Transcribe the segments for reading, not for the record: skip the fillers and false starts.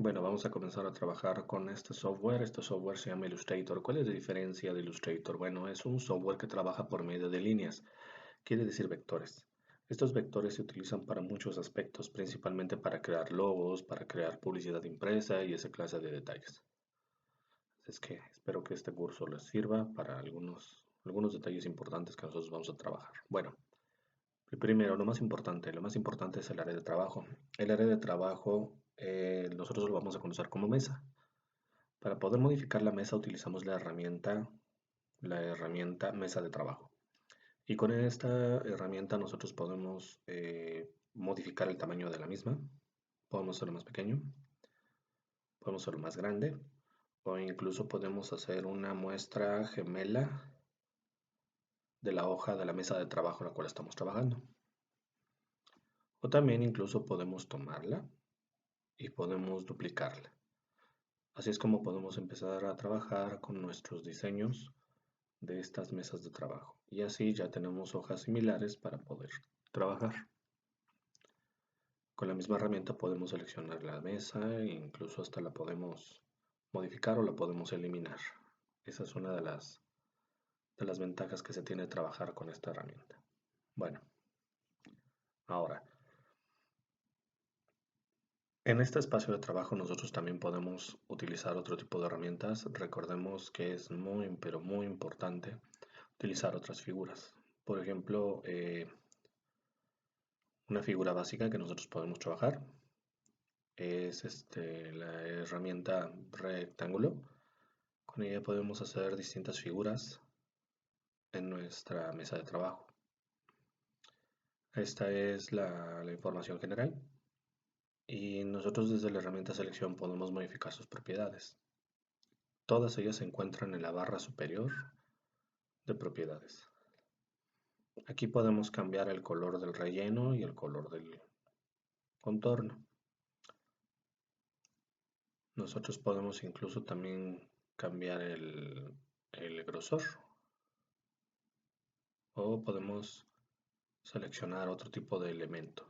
Bueno, vamos a comenzar a trabajar con este software. Este software se llama Illustrator. ¿Cuál es la diferencia de Illustrator? Bueno, es un software que trabaja por medio de líneas, quiere decir vectores. Estos vectores se utilizan para muchos aspectos, principalmente para crear logos, para crear publicidad impresa y esa clase de detalles. Es que espero que este curso les sirva para algunos detalles importantes que nosotros vamos a trabajar. Bueno, primero, lo más importante es el área de trabajo. El área de trabajo nosotros lo vamos a conocer como mesa. Para poder modificar la mesa utilizamos la herramienta mesa de trabajo. Y con esta herramienta nosotros podemos modificar el tamaño de la misma. Podemos hacerlo más pequeño, podemos hacerlo más grande o incluso podemos hacer una muestra gemela de la hoja de la mesa de trabajo en la cual estamos trabajando. O también incluso podemos tomarla y podemos duplicarla. Así es como podemos empezar a trabajar con nuestros diseños de estas mesas de trabajo. Y así ya tenemos hojas similares para poder trabajar. Con la misma herramienta podemos seleccionar la mesa e incluso hasta la podemos modificar o la podemos eliminar. Esa es una de las ventajas que se tiene de trabajar con esta herramienta. Bueno, ahora, en este espacio de trabajo nosotros también podemos utilizar otro tipo de herramientas. Recordemos que es muy, pero muy importante utilizar otras figuras. Por ejemplo, una figura básica que nosotros podemos trabajar es la herramienta rectángulo. Con ella podemos hacer distintas figuras en nuestra mesa de trabajo. Esta es la información general y nosotros desde la herramienta selección podemos modificar sus propiedades. Todas ellas se encuentran en la barra superior de propiedades. Aquí podemos cambiar el color del relleno y el color del contorno. Nosotros podemos incluso también cambiar el grosor o podemos seleccionar otro tipo de elemento.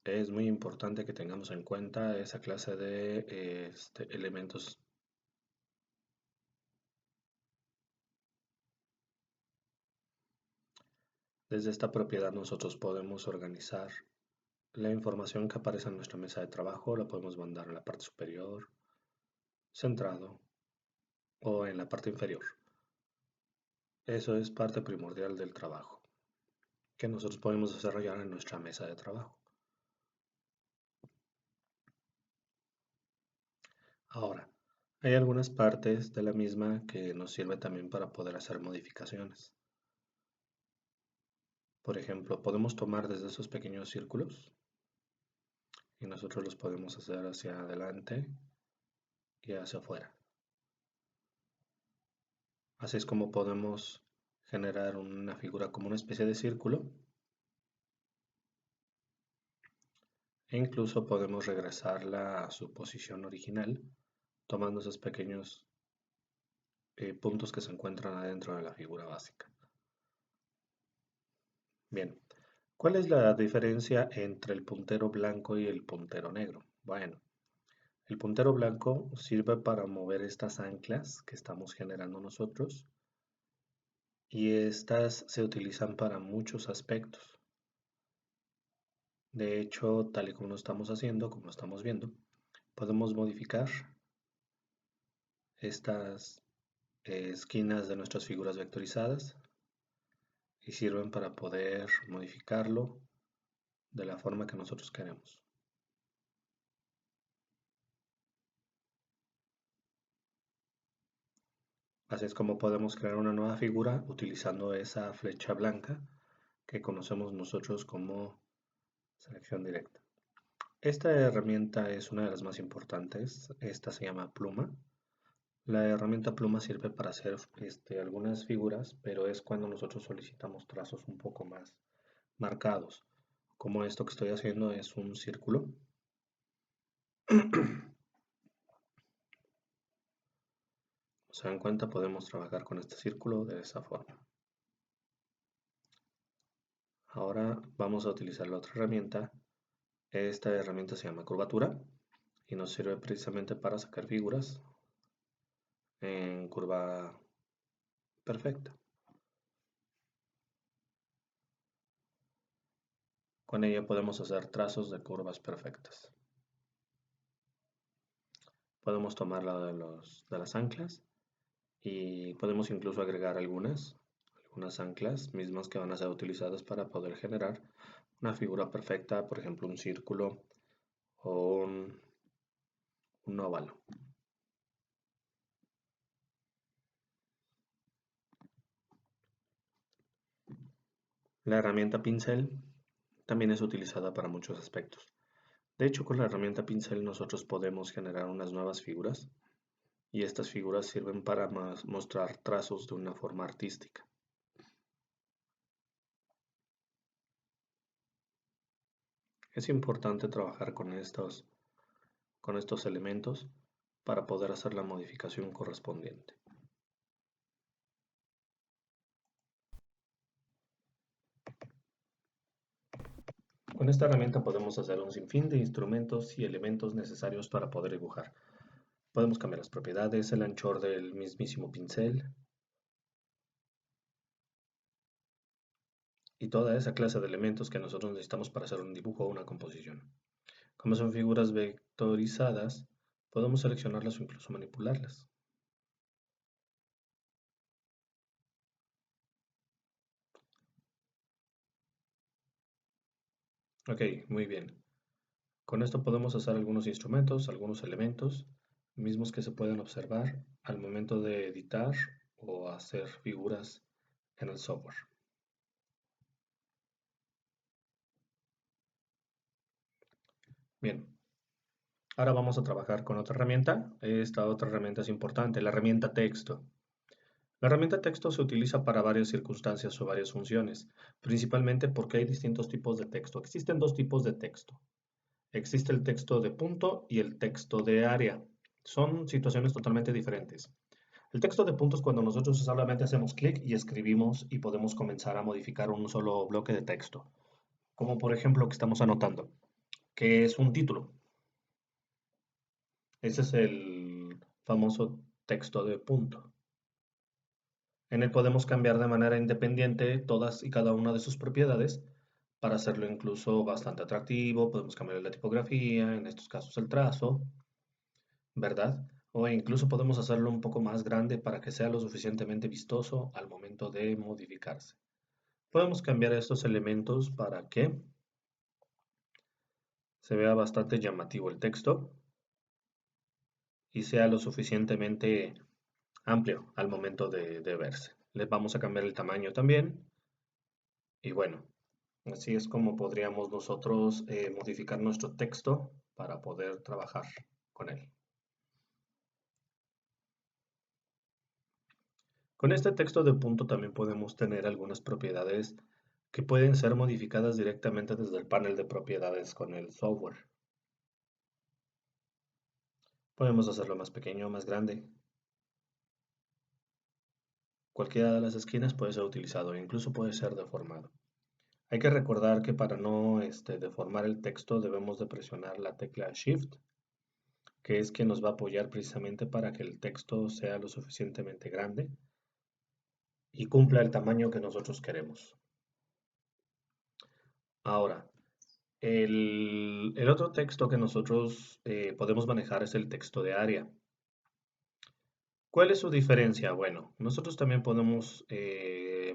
Es muy importante que tengamos en cuenta esa clase de elementos. Desde esta propiedad nosotros podemos organizar la información que aparece en nuestra mesa de trabajo, la podemos mandar en la parte superior, centrado o en la parte inferior. Eso es parte primordial del trabajo que nosotros podemos desarrollar en nuestra mesa de trabajo. Ahora, hay algunas partes de la misma que nos sirven también para poder hacer modificaciones. Por ejemplo, podemos tomar desde esos pequeños círculos y nosotros los podemos hacer hacia adelante y hacia afuera. Así es como podemos generar una figura como una especie de círculo e incluso podemos regresarla a su posición original tomando esos pequeños puntos que se encuentran adentro de la figura básica. Bien, ¿cuál es la diferencia entre el puntero blanco y el puntero negro? Bueno, el puntero blanco sirve para mover estas anclas que estamos generando nosotros y estas se utilizan para muchos aspectos. De hecho, tal y como lo estamos haciendo, como estamos viendo, podemos modificar estas esquinas de nuestras figuras vectorizadas y sirven para poder modificarlo de la forma que nosotros queremos. Así es como podemos crear una nueva figura utilizando esa flecha blanca que conocemos nosotros como selección directa. Esta herramienta es una de las más importantes. Esta se llama pluma. La herramienta pluma sirve para hacer algunas figuras, pero es cuando nosotros solicitamos trazos un poco más marcados. Como esto que estoy haciendo es un círculo. Se dan cuenta, podemos trabajar con este círculo de esa forma. Ahora vamos a utilizar la otra herramienta. Esta herramienta se llama curvatura y nos sirve precisamente para sacar figuras en curva perfecta. Con ella podemos hacer trazos de curvas perfectas. Podemos tomar la de las anclas y podemos incluso agregar algunas anclas mismas que van a ser utilizadas para poder generar una figura perfecta, por ejemplo un círculo o un óvalo. La herramienta pincel también es utilizada para muchos aspectos. De hecho, con la herramienta pincel nosotros podemos generar unas nuevas figuras y estas figuras sirven para mostrar trazos de una forma artística. Es importante trabajar con estos elementos para poder hacer la modificación correspondiente. Con esta herramienta podemos hacer un sinfín de instrumentos y elementos necesarios para poder dibujar. Podemos cambiar las propiedades, el anchor del mismísimo pincel y toda esa clase de elementos que nosotros necesitamos para hacer un dibujo o una composición. Como son figuras vectorizadas, podemos seleccionarlas o incluso manipularlas. Ok, muy bien. Con esto podemos hacer algunos instrumentos, algunos elementos, mismos que se pueden observar al momento de editar o hacer figuras en el software. Bien, ahora vamos a trabajar con otra herramienta. Esta otra herramienta es importante, la herramienta texto. La herramienta texto se utiliza para varias circunstancias o varias funciones, principalmente porque hay distintos tipos de texto. Existen dos tipos de texto. Existe el texto de punto y el texto de área. Son situaciones totalmente diferentes. El texto de punto es cuando nosotros solamente hacemos clic y escribimos y podemos comenzar a modificar un solo bloque de texto. Como por ejemplo lo que estamos anotando, que es un título. Ese es el famoso texto de punto. En él podemos cambiar de manera independiente todas y cada una de sus propiedades para hacerlo incluso bastante atractivo. Podemos cambiar la tipografía, en estos casos el trazo, ¿verdad? O incluso podemos hacerlo un poco más grande para que sea lo suficientemente vistoso al momento de modificarse. Podemos cambiar estos elementos para que se vea bastante llamativo el texto y sea lo suficientemente amplio al momento de verse. Les vamos a cambiar el tamaño también y bueno, así es como podríamos nosotros modificar nuestro texto para poder trabajar con él. Con este texto de punto también podemos tener algunas propiedades que pueden ser modificadas directamente desde el panel de propiedades con el software. Podemos hacerlo más pequeño o más grande. Cualquiera de las esquinas puede ser utilizado e incluso puede ser deformado. Hay que recordar que para no deformar el texto debemos de presionar la tecla Shift, que es que nos va a apoyar precisamente para que el texto sea lo suficientemente grande y cumpla el tamaño que nosotros queremos. Ahora, el otro texto que nosotros podemos manejar es el texto de área. ¿Cuál es su diferencia? Bueno, nosotros también podemos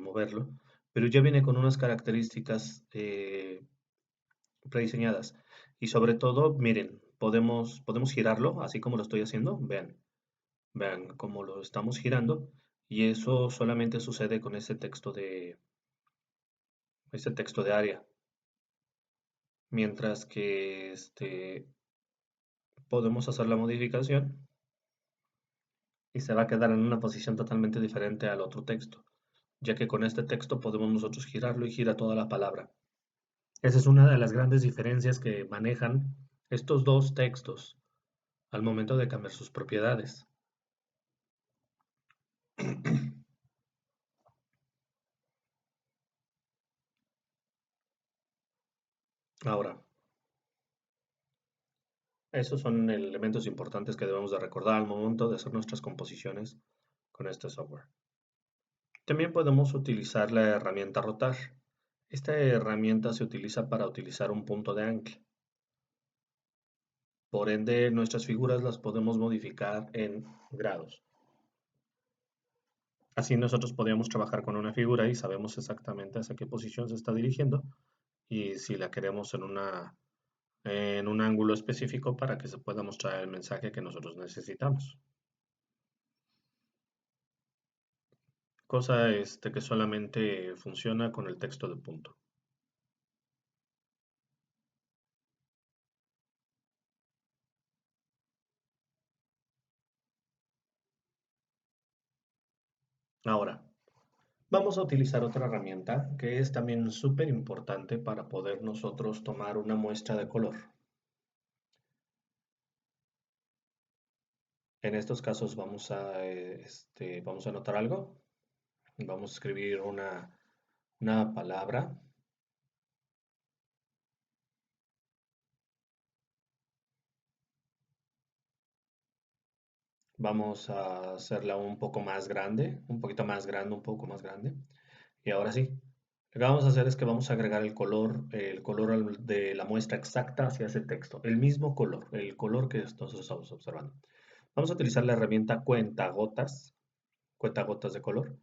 moverlo, pero ya viene con unas características prediseñadas. Y sobre todo, miren, podemos girarlo, así como lo estoy haciendo. Vean cómo lo estamos girando. Y eso solamente sucede con ese texto de área. Mientras que podemos hacer la modificación y se va a quedar en una posición totalmente diferente al otro texto, ya que con este texto podemos nosotros girarlo y gira toda la palabra. Esa es una de las grandes diferencias que manejan estos dos textos al momento de cambiar sus propiedades. Ahora, esos son elementos importantes que debemos de recordar al momento de hacer nuestras composiciones con este software. También podemos utilizar la herramienta rotar. Esta herramienta se utiliza para utilizar un punto de ancla. Por ende, nuestras figuras las podemos modificar en grados. Así nosotros podríamos trabajar con una figura y sabemos exactamente hacia qué posición se está dirigiendo y si la queremos en un ángulo específico para que se pueda mostrar el mensaje que nosotros necesitamos. Cosa que solamente funciona con el texto de punto. Ahora, vamos a utilizar otra herramienta que es también súper importante para poder nosotros tomar una muestra de color. En estos casos vamos a anotar algo. Vamos a escribir una palabra. Vamos a hacerla un poco más grande, un poquito más grande, un poco más grande. Y ahora sí, lo que vamos a hacer es que vamos a agregar el color de la muestra exacta hacia ese texto. El mismo color, el color que nosotros estamos observando. Vamos a utilizar la herramienta cuentagotas de color.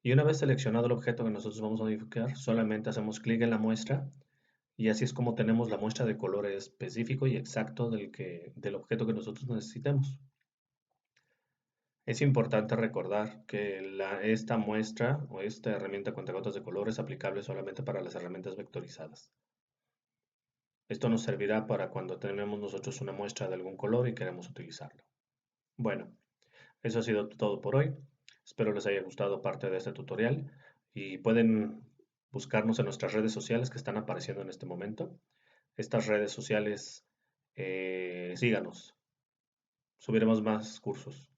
Y una vez seleccionado el objeto que nosotros vamos a modificar, solamente hacemos clic en la muestra y así es como tenemos la muestra de color específico y exacto del objeto que nosotros necesitemos. Es importante recordar que esta muestra o esta herramienta cuentagotas de color es aplicable solamente para las herramientas vectorizadas. Esto nos servirá para cuando tenemos nosotros una muestra de algún color y queremos utilizarlo. Bueno, eso ha sido todo por hoy. Espero les haya gustado parte de este tutorial y pueden buscarnos en nuestras redes sociales que están apareciendo en este momento. Estas redes sociales, síganos. Subiremos más cursos.